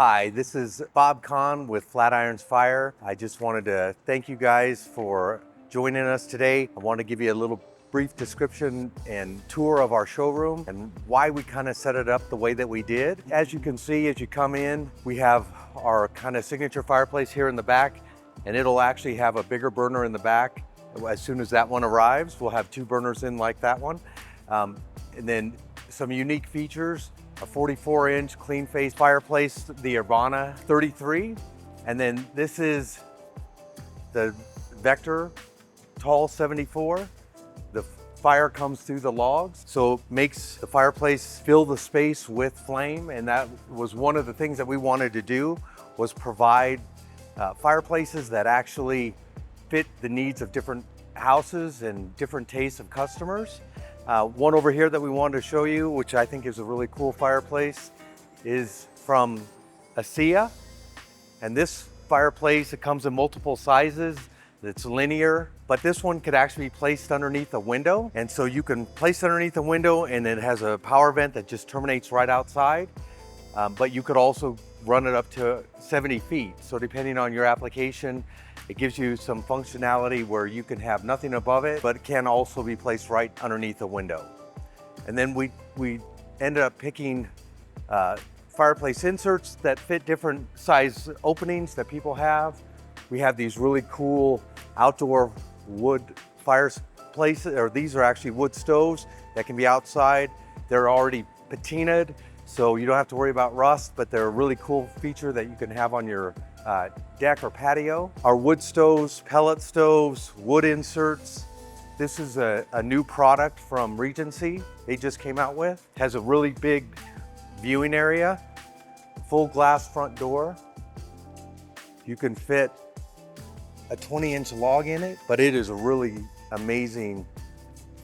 Hi, this is Bob Kahn with Flatirons Fire. I just wanted to thank you guys for joining us today. I want to give you a little brief description and tour of our showroom and why we kind of set it up the way that we did. As you can see, as you come in, we have our kind of signature fireplace here in the back, and it'll actually have a bigger burner in the back. As soon as that one arrives, we'll have two burners in like that one. And then some unique features. A 44-inch clean face fireplace, the Urbana 33. And then this is the Vector Tall 74. The fire comes through the logs, so it makes the fireplace fill the space with flame. And that was one of the things that we wanted to do, was provide fireplaces that actually fit the needs of different houses and different tastes of customers. One over here that we wanted to show you, which I think is a really cool fireplace, is from ASEA. And this fireplace, it comes in multiple sizes. It's linear, but this one could actually be placed underneath a window. And so you can place it underneath a window, and it has a power vent that just terminates right outside. But you could also run it up to 70 feet. So depending on your application, it gives you some functionality where you can have nothing above it, but it can also be placed right underneath a window. And then we ended up picking fireplace inserts that fit different size openings that people have. We have these really cool outdoor wood fireplaces, or these are actually wood stoves that can be outside. They're already patinaed, so you don't have to worry about rust, but they're a really cool feature that you can have on your deck or patio. Our wood stoves, pellet stoves, wood inserts. This is a new product from Regency they just came out with. It has a really big viewing area, full glass front door. You can fit a 20-inch log in it, but it is a really amazing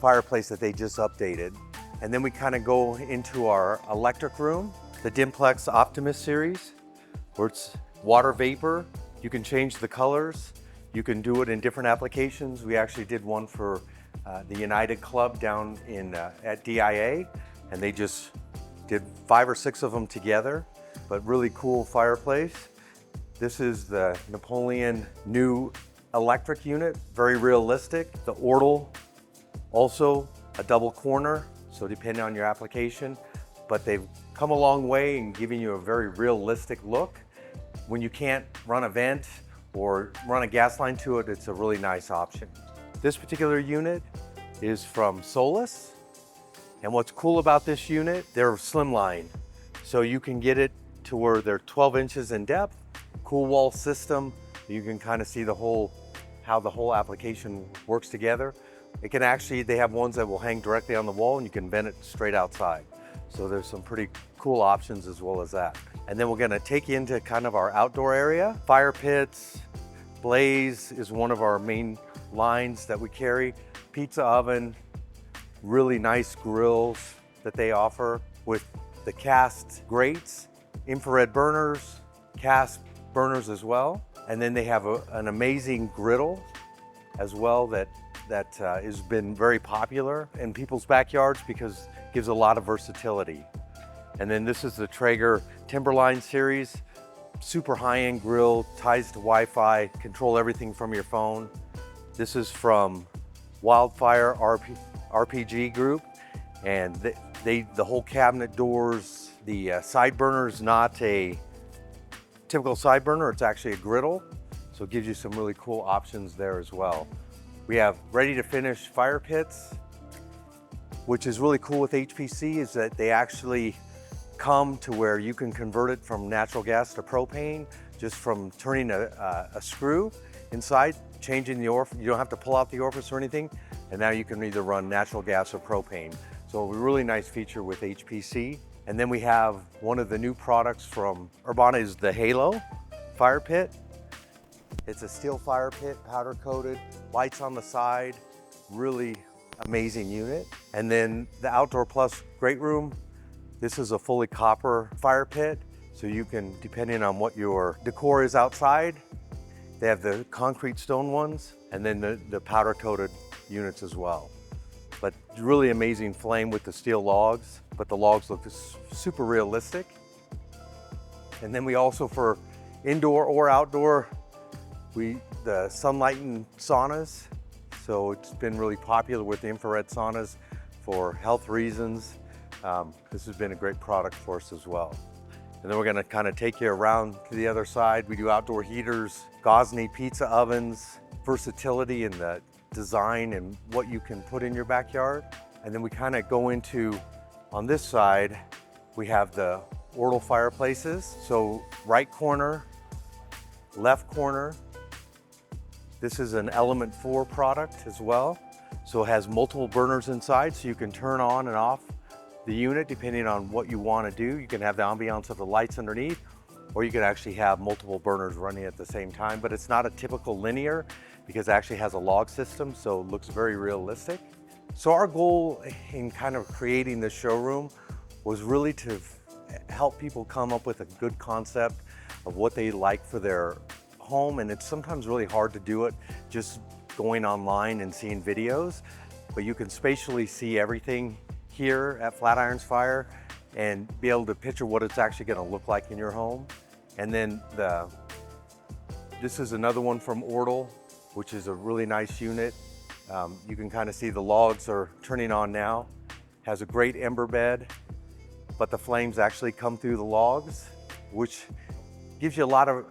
fireplace that they just updated. And then we kind of go into our electric room, the Dimplex Optimus series, where it's water vapor. You can change the colors. You can do it in different applications. We actually did one for the United Club down at DIA, and they just did 5 or 6 of them together, but really cool fireplace. This is the Napoleon new electric unit, very realistic. The Ortle, also a double corner, so depending on your application, but they've come a long way in giving you a very realistic look. When you can't run a vent or run a gas line to it, it's a really nice option. This particular unit is from Solus. And what's cool about this unit, they're slimline. So you can get it to where they're 12 inches in depth, cool wall system. You can kind of see how the whole application works together. It can actually, they have ones that will hang directly on the wall, and you can vent it straight outside. So there's some pretty cool options as well as that. And then we're gonna take you into kind of our outdoor area. Fire pits, Blaze is one of our main lines that we carry. Pizza oven, really nice grills that they offer with the cast grates, infrared burners, cast burners as well. And then they have an amazing griddle as well that has been very popular in people's backyards because it gives a lot of versatility. And then this is the Traeger Timberline series, super high-end grill, ties to Wi-Fi, control everything from your phone. This is from Wildfire RPG Group, and the whole cabinet doors, the side burner is not a typical side burner, it's actually a griddle, so it gives you some really cool options there as well. We have ready to finish fire pits, which is really cool with HPC, is that they actually come to where you can convert it from natural gas to propane just from turning a screw inside, changing the orifice. You don't have to pull out the orifice or anything, and now you can either run natural gas or propane. So a really nice feature with HPC. And then we have one of the new products from Urbana is the Halo fire pit. It's a steel fire pit, powder coated, lights on the side, really amazing unit. And then the Outdoor Plus Great Room. This is a fully copper fire pit, so you can, depending on what your decor is outside, they have the concrete stone ones, and then the powder coated units as well. But really amazing flame with the steel logs, but the logs look super realistic. And then we also, for indoor or outdoor, the sunlighting saunas. So it's been really popular with the infrared saunas for health reasons. This has been a great product for us as well. And then we're gonna kind of take you around to the other side. We do outdoor heaters, Gosney pizza ovens, versatility in the design and what you can put in your backyard. And then we kind of go into, on this side, we have the Ortal fireplaces. So right corner, left corner. This is an Element 4 product as well. So it has multiple burners inside, so you can turn on and off the unit depending on what you want to do. You can have the ambiance of the lights underneath, or you can actually have multiple burners running at the same time, but it's not a typical linear because it actually has a log system, so it looks very realistic. So our goal in kind of creating this showroom was really to help people come up with a good concept of what they like for their home, and it's sometimes really hard to do it just going online and seeing videos, but you can spatially see everything here at Flatirons Fire and be able to picture what it's actually going to look like in your home. And then this is another one from Ortal, which is a really nice unit. You can kind of see the logs are turning on now. Has a great ember bed, but the flames actually come through the logs, which gives you a lot of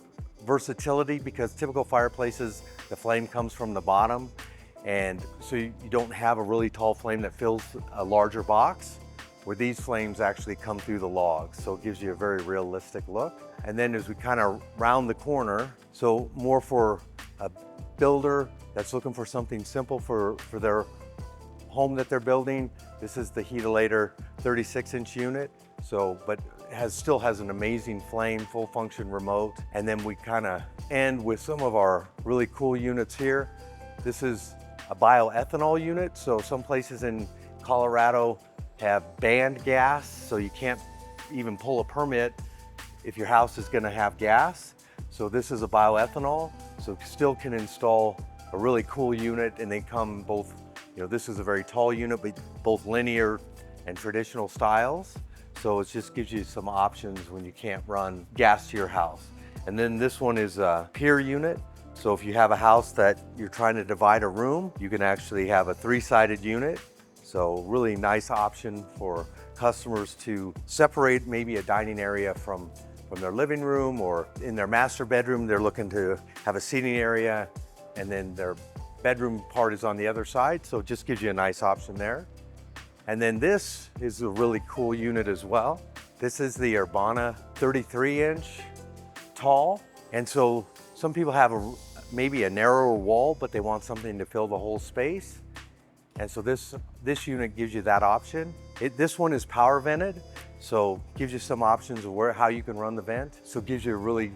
versatility because typical fireplaces, the flame comes from the bottom. And so you don't have a really tall flame that fills a larger box, where these flames actually come through the logs. So it gives you a very realistic look. And then as we kind of round the corner, so more for a builder that's looking for something simple for their home that they're building, this is the Heatilator 36-inch unit. So, but still has an amazing flame, full function remote. And then we kind of end with some of our really cool units here. This is a bioethanol unit. So some places in Colorado have banned gas, so you can't even pull a permit if your house is gonna have gas. So this is a bioethanol, so still can install a really cool unit, and they come both, this is a very tall unit, but both linear and traditional styles. So it just gives you some options when you can't run gas to your house. And then this one is a pier unit. So if you have a house that you're trying to divide a room, you can actually have a 3-sided unit. So really nice option for customers to separate maybe a dining area from their living room, or in their master bedroom, they're looking to have a seating area, and then their bedroom part is on the other side. So it just gives you a nice option there. And then this is a really cool unit as well. This is the Urbana 33-inch tall. And so some people have maybe a narrower wall, but they want something to fill the whole space. And so this unit gives you that option. This one is power vented, so gives you some options of how you can run the vent. So it gives you a really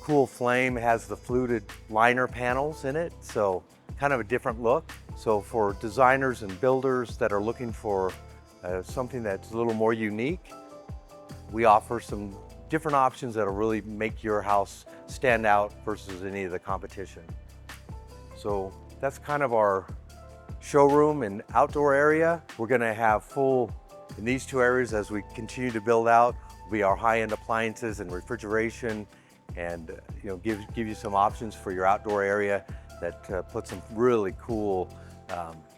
cool flame. It has the fluted liner panels in it, so kind of a different look. So for designers and builders that are looking for something that's a little more unique, we offer some different options that'll really make your house stand out versus any of the competition. So that's kind of our showroom and outdoor area. We're gonna have in these two areas as we continue to build out, will be our high-end appliances and refrigeration, and give you some options for your outdoor area that put some really cool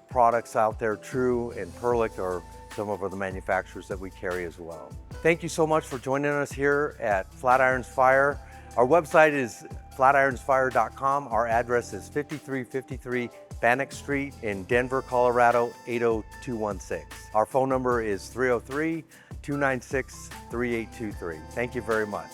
products out there. True and Perlick are some of the manufacturers that we carry as well. Thank you so much for joining us here at Flatirons Fire. Our website is flatironsfire.com. Our address is 5353 Bannock Street in Denver, Colorado, 80216. Our phone number is 303-296-3823. Thank you very much.